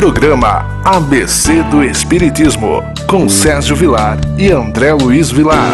Programa ABC do Espiritismo, com Sérgio Vilar e André Luiz Vilar.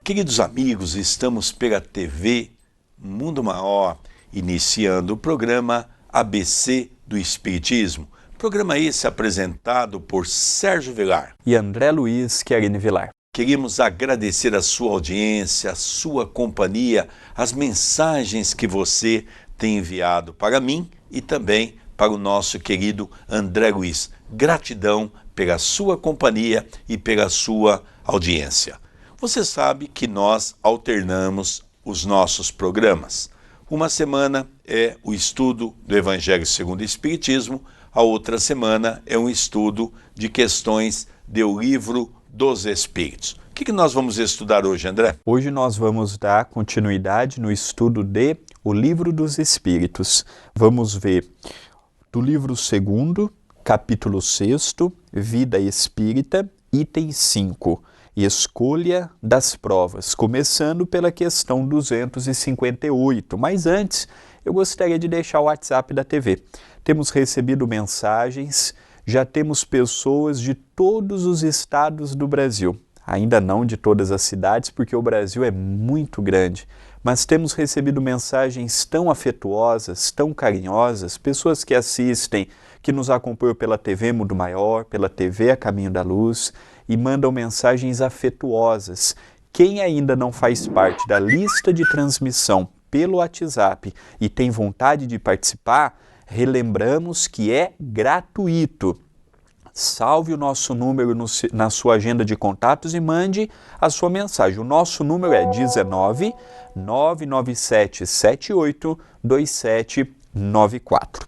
Queridos amigos, estamos pela TV Mundo Maior, iniciando o programa ABC do Espiritismo. Programa esse apresentado por Sérgio Vilar e André Luiz Querini Vilar. Queremos agradecer a sua audiência, a sua companhia, as mensagens que você tem enviado para mim e também para o nosso querido André Luiz. Gratidão pela sua companhia e pela sua audiência. Você sabe que nós alternamos os nossos programas. Uma semana é o estudo do Evangelho segundo o Espiritismo, a outra semana é um estudo de questões do Livro dos Espíritos. O que nós vamos estudar hoje, André? Hoje nós vamos dar continuidade no estudo de O Livro dos Espíritos. Vamos ver do livro 2º, capítulo 6º, Vida Espírita, item 5, Escolha das Provas, começando pela questão 258. Mas antes, eu gostaria de deixar o WhatsApp da TV. Temos recebido mensagens, já temos pessoas de todos os estados do Brasil. Ainda não de todas as cidades, porque o Brasil é muito grande. Mas temos recebido mensagens tão afetuosas, tão carinhosas, pessoas que assistem, que nos acompanham pela TV Mundo Maior, pela TV A Caminho da Luz, e mandam mensagens afetuosas. Quem ainda não faz parte da lista de transmissão pelo WhatsApp e tem vontade de participar, relembramos que é gratuito. Salve o nosso número na sua agenda de contatos e mande a sua mensagem. O nosso número é 19 997 78 2794.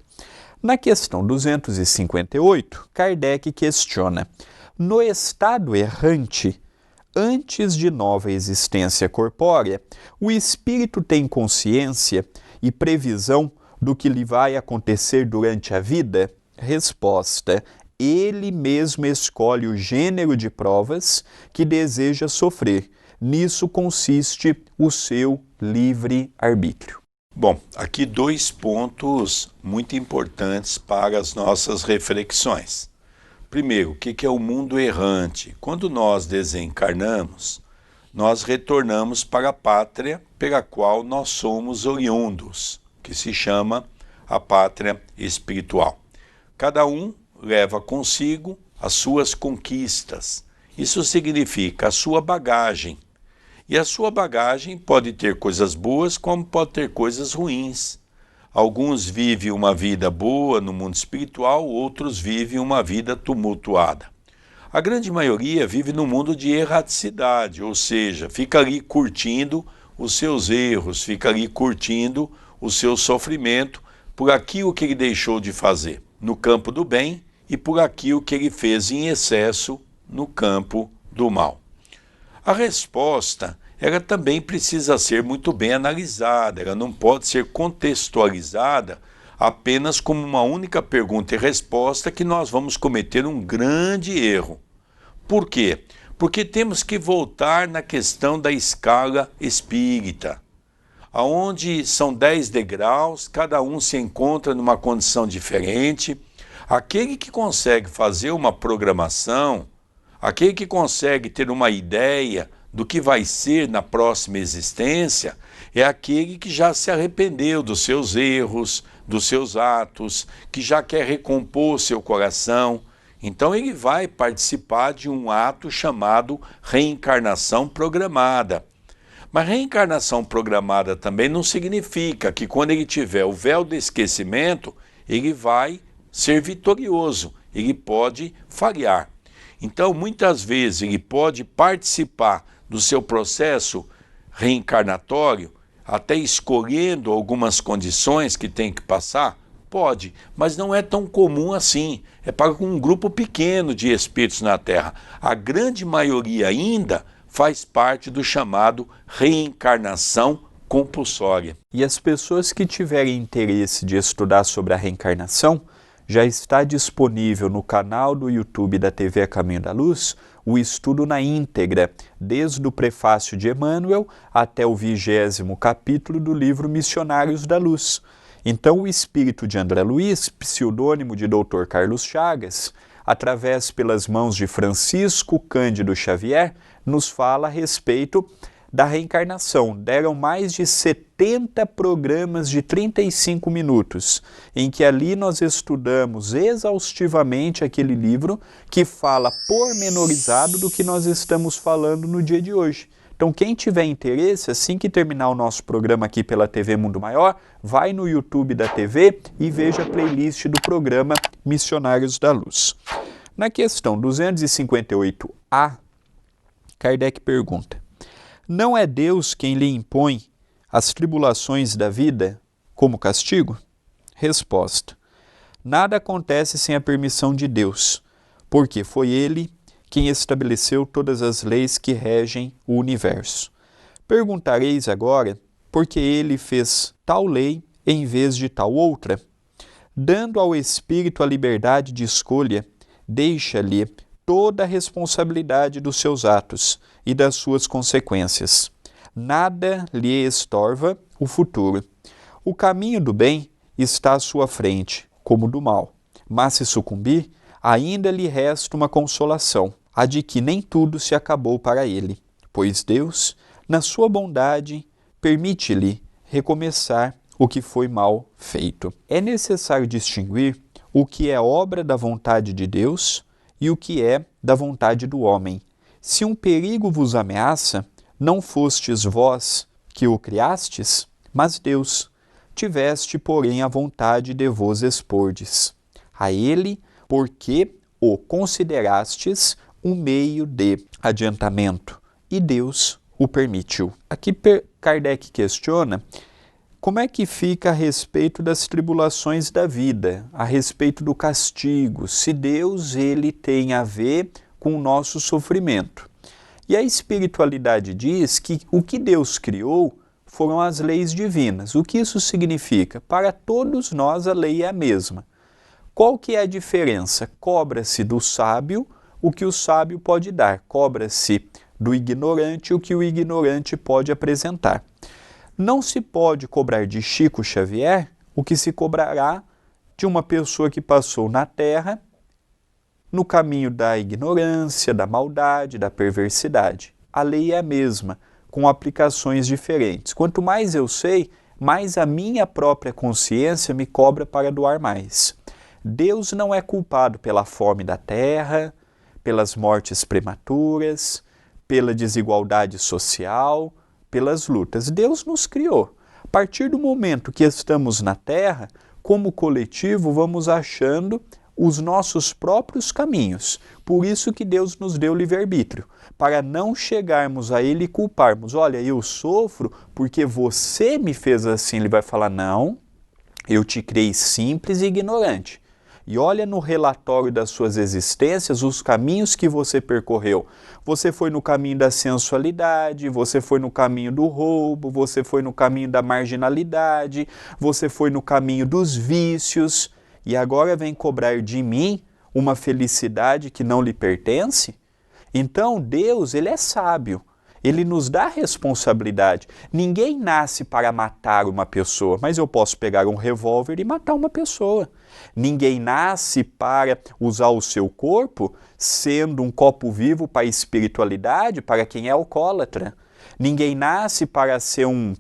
Na questão 258, Kardec questiona: no estado errante, antes de nova existência corpórea, o espírito tem consciência e previsão do que lhe vai acontecer durante a vida? Resposta: ele mesmo escolhe o gênero de provas que deseja sofrer. Nisso consiste o seu livre-arbítrio. Bom, aqui 2 pontos muito importantes para as nossas reflexões. Primeiro, o que é o mundo errante? Quando nós desencarnamos, nós retornamos para a pátria pela qual nós somos oriundos, que se chama a pátria espiritual. Cada um leva consigo as suas conquistas. Isso significa a sua bagagem. E a sua bagagem pode ter coisas boas, como pode ter coisas ruins. Alguns vivem uma vida boa no mundo espiritual, outros vivem uma vida tumultuada. A grande maioria vive no mundo de erraticidade, ou seja, fica ali curtindo os seus erros, fica ali curtindo o seu sofrimento por aquilo que ele deixou de fazer no campo do bem e por aquilo que ele fez em excesso no campo do mal. A resposta, ela também precisa ser muito bem analisada, ela não pode ser contextualizada apenas como uma única pergunta e resposta, que nós vamos cometer um grande erro. Por quê? Porque temos que voltar na questão da escala espírita, onde são 10 degraus, cada um se encontra numa condição diferente. Aquele que consegue fazer uma programação, aquele que consegue ter uma ideia do que vai ser na próxima existência, é aquele que já se arrependeu dos seus erros, dos seus atos, que já quer recompor seu coração. Então ele vai participar de um ato chamado reencarnação programada. Mas reencarnação programada também não significa que quando ele tiver o véu do esquecimento, ele vai ser vitorioso, ele pode falhar. Então, muitas vezes, ele pode participar do seu processo reencarnatório, até escolhendo algumas condições que tem que passar? Pode, mas não é tão comum assim. É para um grupo pequeno de espíritos na Terra. A grande maioria ainda faz parte do chamado reencarnação compulsória. E as pessoas que tiverem interesse de estudar sobre a reencarnação, já está disponível no canal do YouTube da TV A Caminho da Luz o estudo na íntegra, desde o prefácio de Emmanuel até o 20º capítulo do livro Missionários da Luz. Então, o espírito de André Luiz, pseudônimo de Dr. Carlos Chagas, através pelas mãos de Francisco Cândido Xavier, nos fala a respeito da reencarnação. Deram mais de 70 programas de 35 minutos, em que ali nós estudamos exaustivamente aquele livro que fala pormenorizado do que nós estamos falando no dia de hoje. Então, quem tiver interesse, assim que terminar o nosso programa aqui pela TV Mundo Maior, vai no YouTube da TV e veja a playlist do programa Missionários da Luz. Na questão 258A, Kardec pergunta: não é Deus quem lhe impõe as tribulações da vida como castigo? Resposta: nada acontece sem a permissão de Deus, porque foi Ele quem estabeleceu todas as leis que regem o universo. Perguntareis agora por que Ele fez tal lei em vez de tal outra? Dando ao Espírito a liberdade de escolha, deixa-lhe toda a responsabilidade dos seus atos e das suas consequências. Nada lhe estorva o futuro. O caminho do bem está à sua frente, como do mal. Mas se sucumbir, ainda lhe resta uma consolação, a de que nem tudo se acabou para ele, pois Deus, na sua bondade, permite-lhe recomeçar o que foi mal feito. É necessário distinguir o que é obra da vontade de Deus e o que é da vontade do homem. Se um perigo vos ameaça, não fostes vós que o criastes, mas Deus. Tiveste, porém, a vontade de vos expordes a ele, porque o considerastes um meio de adiantamento, e Deus o permitiu. Aqui Kardec questiona como é que fica a respeito das tribulações da vida, a respeito do castigo, se Deus ele tem a ver com o nosso sofrimento. E a espiritualidade diz que o que Deus criou foram as leis divinas. O que isso significa? Para todos nós a lei é a mesma. Qual que é a diferença? Cobra-se do sábio o que o sábio pode dar, cobra-se do ignorante o que o ignorante pode apresentar. Não se pode cobrar de Chico Xavier o que se cobrará de uma pessoa que passou na Terra no caminho da ignorância, da maldade, da perversidade. A lei é a mesma, com aplicações diferentes. Quanto mais eu sei, mais a minha própria consciência me cobra para doar mais. Deus não é culpado pela fome da terra, pelas mortes prematuras, pela desigualdade social, pelas lutas. Deus nos criou. A partir do momento que estamos na Terra, como coletivo, vamos achando os nossos próprios caminhos. Por isso que Deus nos deu livre-arbítrio, para não chegarmos a Ele e culparmos. Olha, eu sofro porque você me fez assim. Ele vai falar, não, eu te criei simples e ignorante. E olha no relatório das suas existências os caminhos que você percorreu. Você foi no caminho da sensualidade, você foi no caminho do roubo, você foi no caminho da marginalidade, você foi no caminho dos vícios, e agora vem cobrar de mim uma felicidade que não lhe pertence? Então Deus, Ele é sábio. Ele nos dá responsabilidade. Ninguém nasce para matar uma pessoa, mas eu posso pegar um revólver e matar uma pessoa. Ninguém nasce para usar o seu corpo sendo um copo vivo para a espiritualidade, para quem é alcoólatra. Ninguém nasce para ser um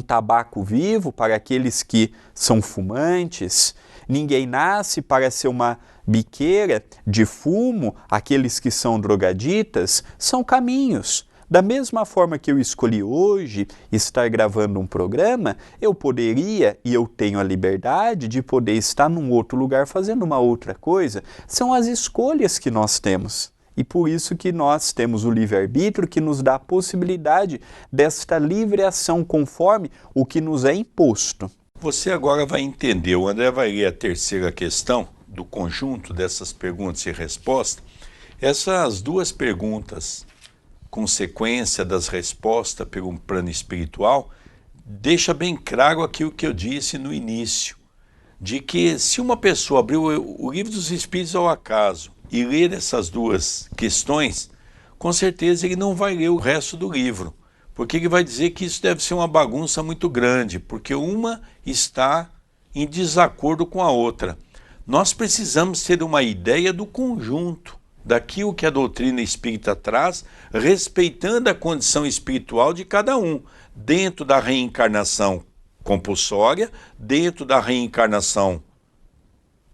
tabaco vivo para aqueles que são fumantes. Ninguém nasce para ser uma biqueira de fumo, aqueles que são drogaditas. São caminhos. Da mesma forma que eu escolhi hoje estar gravando um programa, eu poderia e eu tenho a liberdade de poder estar num outro lugar fazendo uma outra coisa. São as escolhas que nós temos. E por isso que nós temos o livre-arbítrio que nos dá a possibilidade desta livre ação conforme o que nos é imposto. Você agora vai entender, o André vai ler a terceira questão do conjunto dessas perguntas e respostas. Essas duas perguntas, consequência das respostas pelo plano espiritual, deixa bem claro aquilo que eu disse no início. de que se uma pessoa abrir o Livro dos Espíritos ao acaso e ler essas duas questões, com certeza ele não vai ler o resto do livro, porque ele vai dizer que isso deve ser uma bagunça muito grande, porque uma está em desacordo com a outra. Nós precisamos ter uma ideia do conjunto, daquilo que a doutrina espírita traz, respeitando a condição espiritual de cada um, dentro da reencarnação compulsória, dentro da reencarnação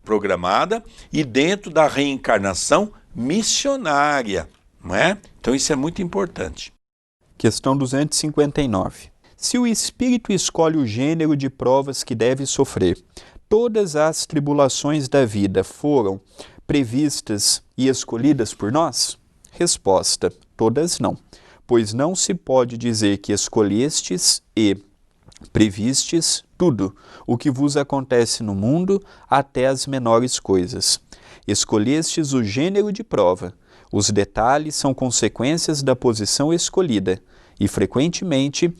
programada e dentro da reencarnação missionária, não é? Então isso é muito importante. Questão 259. Se o espírito escolhe o gênero de provas que deve sofrer, todas as tribulações da vida foram previstas e escolhidas por nós? Resposta: todas não, pois não se pode dizer que escolhestes e previstes tudo o que vos acontece no mundo, até as menores coisas. Escolhestes o gênero de prova. Os detalhes são consequências da posição escolhida e, frequentemente,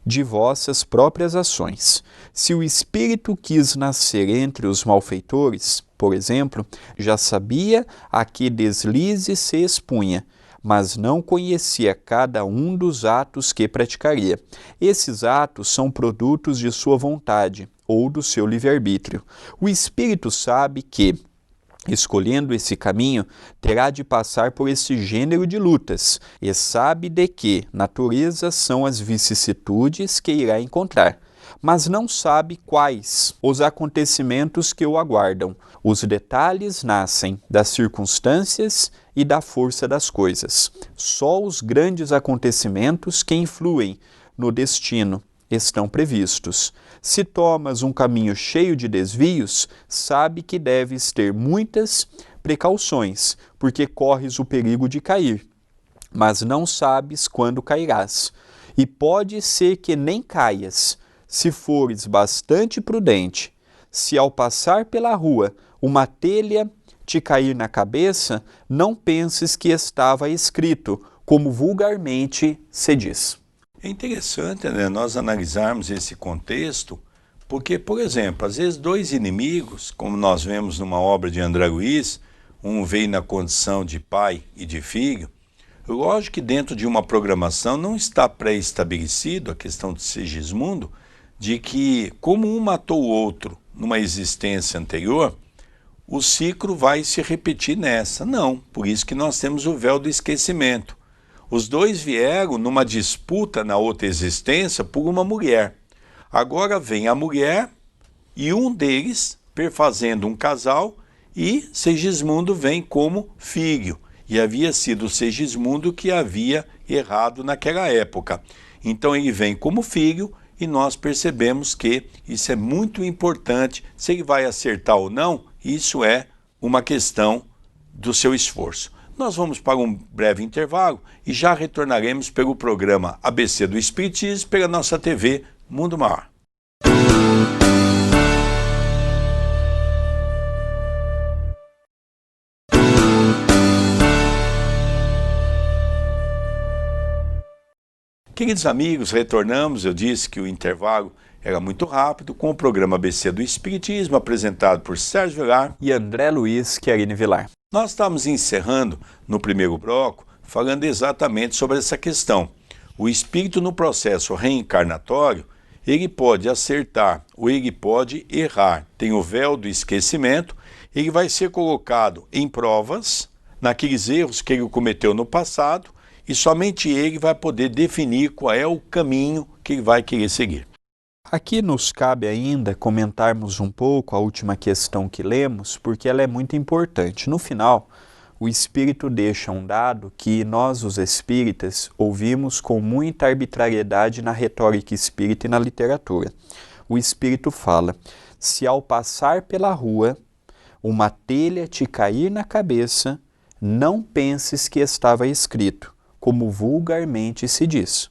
de vossas próprias ações. Se o espírito quis nascer entre os malfeitores, por exemplo, já sabia a que deslize se expunha, mas não conhecia cada um dos atos que praticaria. Esses atos são produtos de sua vontade ou do seu livre-arbítrio. O espírito sabe que, escolhendo esse caminho, terá de passar por esse gênero de lutas, e sabe de que natureza são as vicissitudes que irá encontrar, mas não sabe quais os acontecimentos que o aguardam. Os detalhes nascem das circunstâncias e da força das coisas. Só os grandes acontecimentos que influem no destino estão previstos. Se tomas um caminho cheio de desvios, sabe que deves ter muitas precauções, porque corres o perigo de cair, mas não sabes quando cairás. E pode ser que nem caias, se fores bastante prudente. Se ao passar pela rua uma telha te cair na cabeça, não penses que estava escrito, como vulgarmente se diz. É interessante, né, nós analisarmos esse contexto, porque, por exemplo, às vezes dois inimigos, como nós vemos numa obra de André Luiz, um veio na condição de pai e de filho. Lógico que dentro de uma programação não está pré-estabelecido a questão de Segismundo, de que como um matou o outro numa existência anterior, o ciclo vai se repetir nessa. Não, por isso que nós temos o véu do esquecimento. Os dois vieram numa disputa na outra existência por uma mulher. Agora vem a mulher e um deles perfazendo um casal e Segismundo vem como filho. E havia sido Segismundo que havia errado naquela época. Então ele vem como filho e nós percebemos que isso é muito importante. Se ele vai acertar ou não, isso é uma questão do seu esforço. Nós vamos para um breve intervalo e já retornaremos pelo programa ABC do Espiritismo pela nossa TV Mundo Maior. Queridos amigos, retornamos. Eu disse que o intervalo era muito rápido com o programa ABC do Espiritismo apresentado por Sérgio Vilar e André Luiz Querini Vilar. Nós estamos encerrando no primeiro bloco falando exatamente sobre essa questão. O espírito no processo reencarnatório, ele pode acertar ou ele pode errar. Tem o véu do esquecimento, ele vai ser colocado em provas, naqueles erros que ele cometeu no passado, e somente ele vai poder definir qual é o caminho que ele vai querer seguir. Aqui nos cabe ainda comentarmos um pouco a última questão que lemos, porque ela é muito importante. No final, o Espírito deixa um dado que nós, os espíritas, ouvimos com muita arbitrariedade na retórica espírita e na literatura. O Espírito fala: se ao passar pela rua uma telha te cair na cabeça, não penses que estava escrito, como vulgarmente se diz.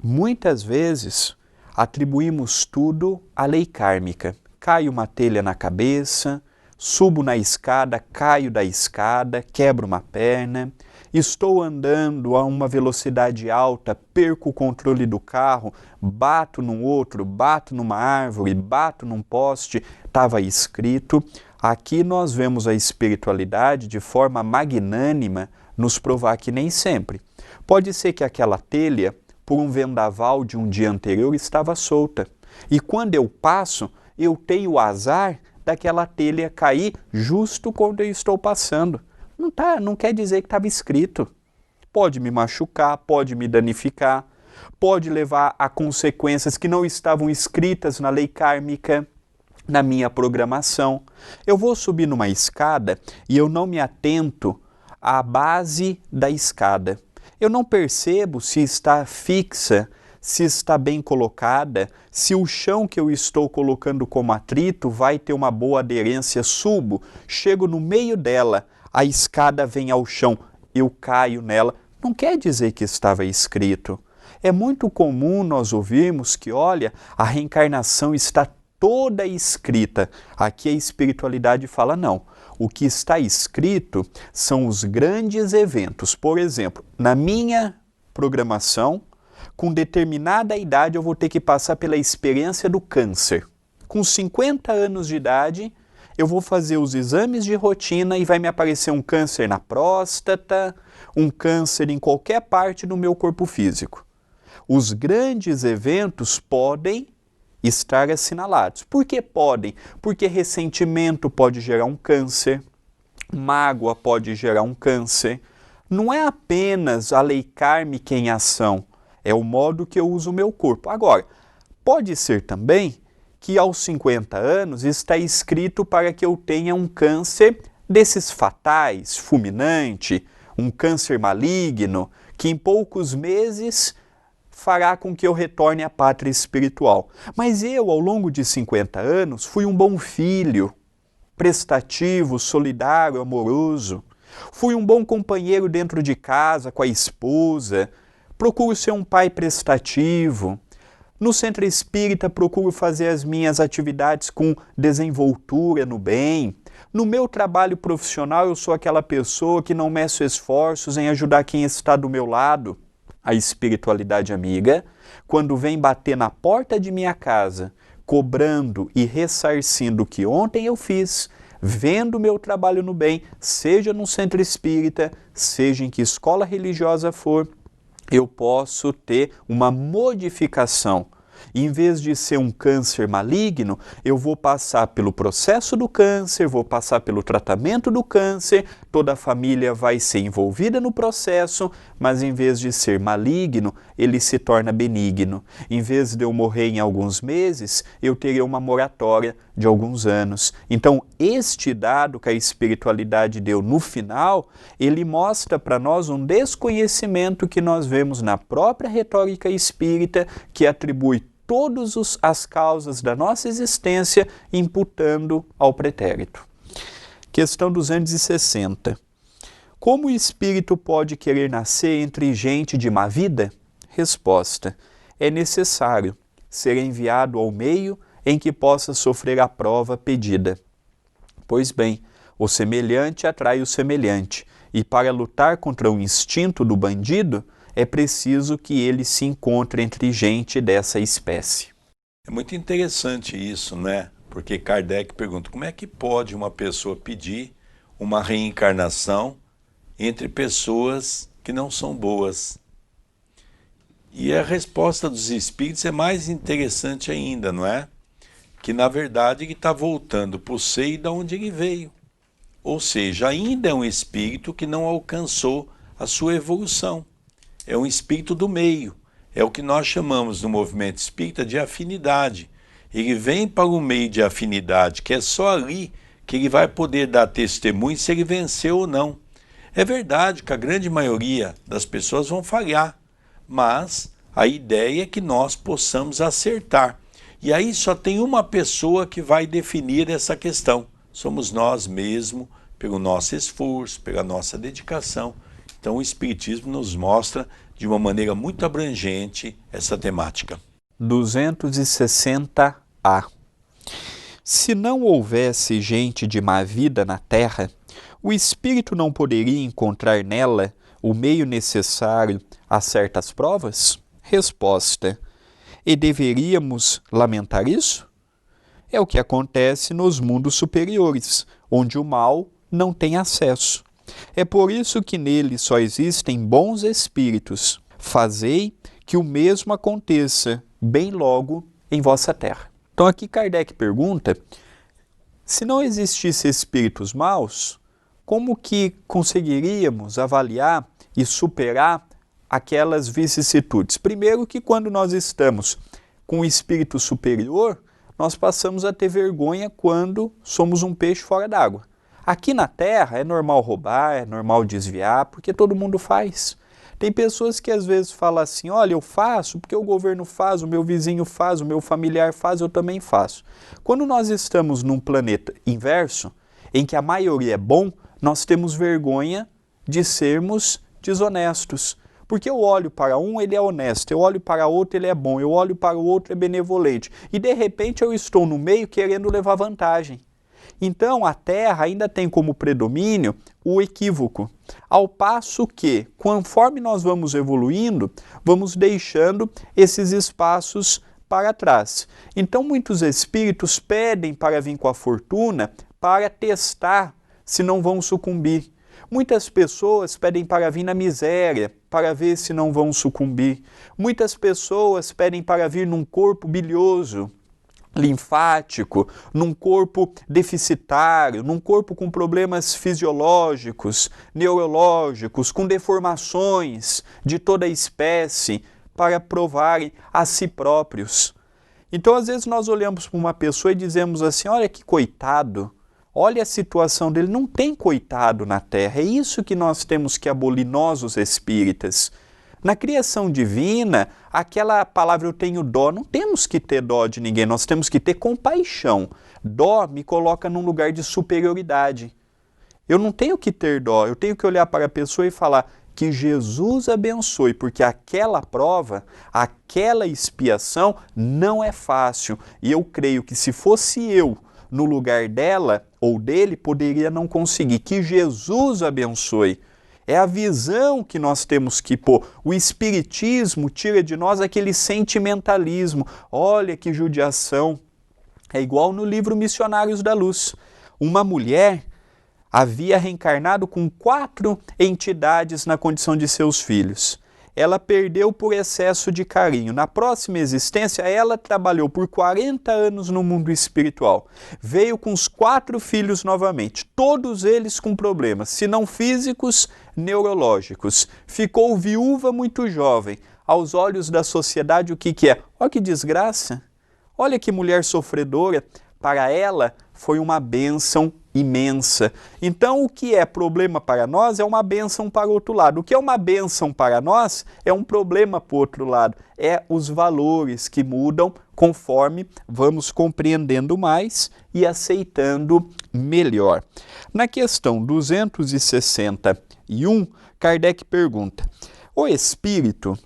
Muitas vezes atribuímos tudo à lei kármica. Cai uma telha na cabeça, subo na escada, caio da escada, quebro uma perna. Estou andando a uma velocidade alta, perco o controle do carro, bato num outro, bato numa árvore, bato num poste, estava escrito. Aqui nós vemos a espiritualidade de forma magnânima nos provar que nem sempre. Pode ser que aquela telha, por um vendaval de um dia anterior, estava solta. E quando eu passo, eu tenho o azar daquela telha cair justo quando eu estou passando. Não quer dizer que estava escrito. Pode me machucar, pode me danificar, pode levar a consequências que não estavam escritas na lei kármica, na minha programação. Eu vou subir numa escada e eu não me atento à base da escada. Eu não percebo se está fixa, se está bem colocada, se o chão que eu estou colocando como atrito vai ter uma boa aderência. Subo, chego no meio dela, a escada vem ao chão, eu caio nela. Não quer dizer que estava escrito. É muito comum nós ouvirmos que, olha, a reencarnação está toda escrita. Aqui a espiritualidade fala não. O que está escrito são os grandes eventos. Por exemplo, na minha programação, com determinada idade eu vou ter que passar pela experiência do câncer. Com 50 anos de idade, eu vou fazer os exames de rotina e vai me aparecer um câncer na próstata, um câncer em qualquer parte do meu corpo físico. Os grandes eventos podem estar assinalados. Por que podem? Porque ressentimento pode gerar um câncer, mágoa pode gerar um câncer. Não é apenas a lei kármica em ação, é o modo que eu uso o meu corpo. Agora, pode ser também que aos 50 anos está escrito para que eu tenha um câncer desses fatais, fulminante, um câncer maligno, que em poucos meses fará com que eu retorne à pátria espiritual. Mas eu, ao longo de 50 anos, fui um bom filho, prestativo, solidário, amoroso. Fui um bom companheiro dentro de casa, com a esposa. Procuro ser um pai prestativo. No centro espírita, procuro fazer as minhas atividades com desenvoltura no bem. No meu trabalho profissional, eu sou aquela pessoa que não meço esforços em ajudar quem está do meu lado. A espiritualidade amiga, quando vem bater na porta de minha casa, cobrando e ressarcindo o que ontem eu fiz, vendo o meu trabalho no bem, seja no centro espírita, seja em que escola religiosa for, eu posso ter uma modificação. Em vez de ser um câncer maligno, eu vou passar pelo processo do câncer, vou passar pelo tratamento do câncer, toda a família vai ser envolvida no processo, mas em vez de ser maligno, ele se torna benigno. Em vez de eu morrer em alguns meses, eu teria uma moratória de alguns anos. Então, este dado que a espiritualidade deu no final, ele mostra para nós um desconhecimento que nós vemos na própria retórica espírita, que atribui todas as causas da nossa existência imputando ao pretérito. Questão 260. Como o espírito pode querer nascer entre gente de má vida? Resposta. É necessário ser enviado ao meio em que possa sofrer a prova pedida. Pois bem, o semelhante atrai o semelhante, e para lutar contra o instinto do bandido, é preciso que ele se encontre entre gente dessa espécie. É muito interessante isso, né? Porque Kardec pergunta, como é que pode uma pessoa pedir uma reencarnação entre pessoas que não são boas? E a resposta dos espíritos é mais interessante ainda, não é? Que na verdade ele está voltando para o seio de onde ele veio. Ou seja, ainda é um espírito que não alcançou a sua evolução. É um espírito do meio, é o que nós chamamos no movimento espírita de afinidade. Ele vem para um meio de afinidade, que é só ali que ele vai poder dar testemunho se ele venceu ou não. É verdade que a grande maioria das pessoas vão falhar, mas a ideia é que nós possamos acertar. E aí só tem uma pessoa que vai definir essa questão. Somos nós mesmos, pelo nosso esforço, pela nossa dedicação. Então o Espiritismo nos mostra de uma maneira muito abrangente essa temática. 260A. Se não houvesse gente de má vida na Terra, o Espírito não poderia encontrar nela o meio necessário a certas provas? Resposta: e deveríamos lamentar isso? É o que acontece nos mundos superiores, onde o mal não tem acesso. É por isso que nele só existem bons espíritos. Fazei que o mesmo aconteça bem logo em vossa terra. Então aqui Kardec pergunta, se não existissem espíritos maus, como que conseguiríamos avaliar e superar aquelas vicissitudes? Primeiro que quando nós estamos com o espírito superior, nós passamos a ter vergonha quando somos um peixe fora d'água. Aqui na Terra é normal roubar, é normal desviar, porque todo mundo faz. Tem pessoas que às vezes falam assim, olha, eu faço porque o governo faz, o meu vizinho faz, o meu familiar faz, eu também faço. Quando nós estamos num planeta inverso, em que a maioria é bom, nós temos vergonha de sermos desonestos. Porque eu olho para um, ele é honesto, eu olho para outro, ele é bom, eu olho para o outro, é benevolente. E de repente eu estou no meio querendo levar vantagem. Então a Terra ainda tem como predomínio o equívoco, ao passo que, conforme nós vamos evoluindo, vamos deixando esses espaços para trás. Então muitos espíritos pedem para vir com a fortuna para testar se não vão sucumbir. Muitas pessoas pedem para vir na miséria, para ver se não vão sucumbir. Muitas pessoas pedem para vir num corpo bilioso, linfático, num corpo deficitário, num corpo com problemas fisiológicos, neurológicos, com deformações de toda espécie, para provarem a si próprios. Então, às vezes, nós olhamos para uma pessoa e dizemos assim, olha que coitado, olha a situação dele, não tem coitado na Terra, é isso que nós temos que abolir, nós os espíritas. Na criação divina, aquela palavra eu tenho dó, não temos que ter dó de ninguém, nós temos que ter compaixão. Dó me coloca num lugar de superioridade. Eu não tenho que ter dó, eu tenho que olhar para a pessoa e falar que Jesus abençoe, porque aquela prova, aquela expiação não é fácil. E eu creio que se fosse eu no lugar dela ou dele, poderia não conseguir. Que Jesus abençoe. É a visão que nós temos que pôr. O Espiritismo tira de nós aquele sentimentalismo. Olha que judiação. É igual no livro Missionários da Luz. Uma mulher havia reencarnado com 4 entidades na condição de seus filhos. Ela perdeu por excesso de carinho. Na próxima existência, ela trabalhou por 40 anos no mundo espiritual. Veio com os 4 filhos novamente, todos eles com problemas, se não físicos, neurológicos. Ficou viúva muito jovem. Aos olhos da sociedade, o que é? Olha que desgraça! Olha que mulher sofredora! Para ela, foi uma bênção imensa. Então, o que é problema para nós é uma bênção para o outro lado. O que é uma bênção para nós é um problema para o outro lado. É os valores que mudam conforme vamos compreendendo mais e aceitando melhor. Na questão 261, Kardec pergunta: o espírito,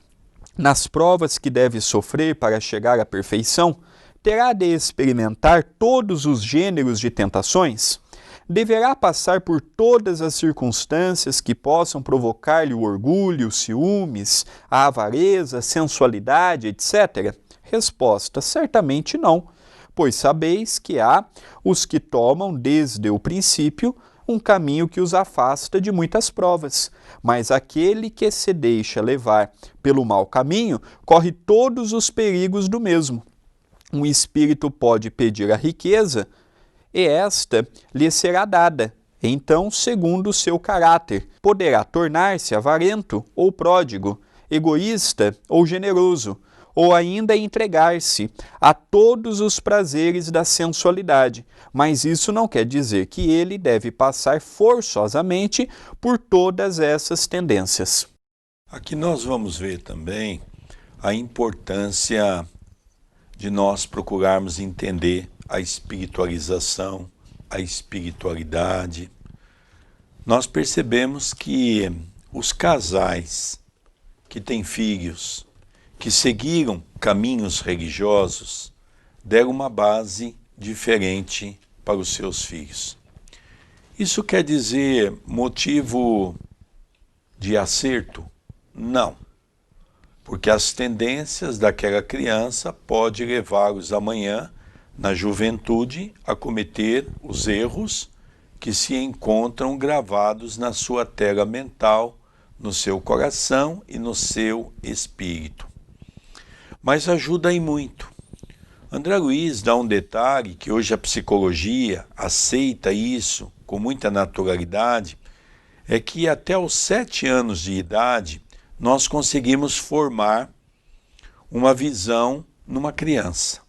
nas provas que deve sofrer para chegar à perfeição, terá de experimentar todos os gêneros de tentações? Deverá passar por todas as circunstâncias que possam provocar-lhe o orgulho, os ciúmes, a avareza, a sensualidade, etc.? Resposta: certamente não, pois sabeis que há os que tomam desde o princípio um caminho que os afasta de muitas provas, mas aquele que se deixa levar pelo mau caminho corre todos os perigos do mesmo. Um espírito pode pedir a riqueza, e esta lhe será dada. Então, segundo o seu caráter, poderá tornar-se avarento ou pródigo, egoísta ou generoso, ou ainda entregar-se a todos os prazeres da sensualidade. Mas isso não quer dizer que ele deve passar forçosamente por todas essas tendências. Aqui nós vamos ver também a importância de nós procurarmos entender a espiritualização, a espiritualidade. Nós percebemos que os casais que têm filhos, que seguiram caminhos religiosos, deram uma base diferente para os seus filhos. Isso quer dizer motivo de acerto? Não. Porque as tendências daquela criança podem levá-los amanhã, na juventude, a cometer os erros que se encontram gravados na sua tela mental, no seu coração e no seu espírito. Mas ajuda aí muito. André Luiz dá um detalhe que hoje a psicologia aceita isso com muita naturalidade, é que até os 7 anos de idade nós conseguimos formar uma visão numa criança.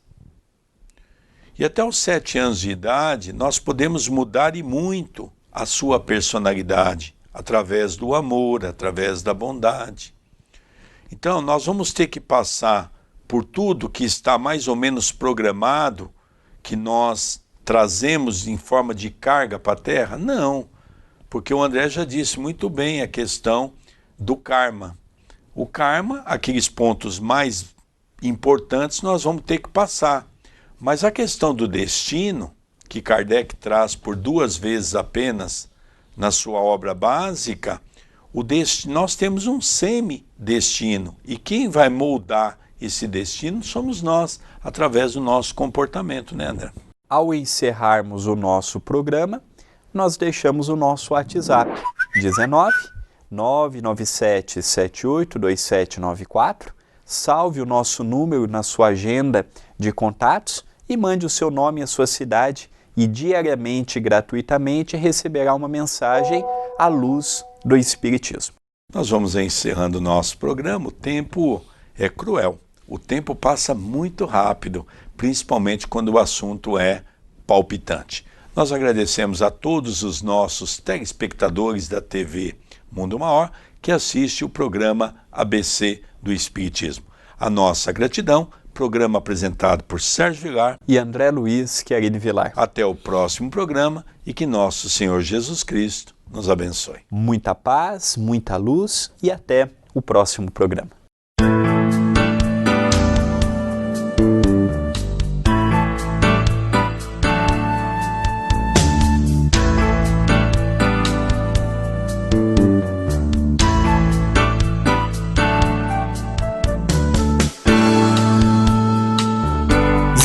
E até os 7 anos de idade nós podemos mudar e muito a sua personalidade, através do amor, através da bondade. Então nós vamos ter que passar por tudo que está mais ou menos programado, que nós trazemos em forma de carga para a Terra? Não, porque o André já disse muito bem a questão do karma. O karma, aqueles pontos mais importantes, nós vamos ter que passar. Mas a questão do destino, que Kardec traz por 2 vezes apenas na sua obra básica, nós temos um semi-destino. E quem vai moldar esse destino somos nós, através do nosso comportamento, né, André? Ao encerrarmos o nosso programa, nós deixamos o nosso WhatsApp, 19 997 78 2794. Salve o nosso número na sua agenda de contatos e mande o seu nome e a sua cidade e diariamente, gratuitamente, receberá uma mensagem à luz do Espiritismo. Nós vamos encerrando o nosso programa. O tempo é cruel. O tempo passa muito rápido, principalmente quando o assunto é palpitante. Nós agradecemos a todos os nossos telespectadores da TV Mundo Maior que assiste o programa ABC do Espiritismo. A nossa gratidão, programa apresentado por Sérgio Vilar e André Luiz Querini Vilar. Até o próximo programa e que nosso Senhor Jesus Cristo nos abençoe. Muita paz, muita luz e até o próximo programa.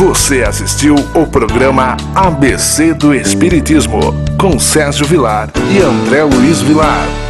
Você assistiu o programa ABC do Espiritismo, com Sérgio Vilar e André Luiz Vilar.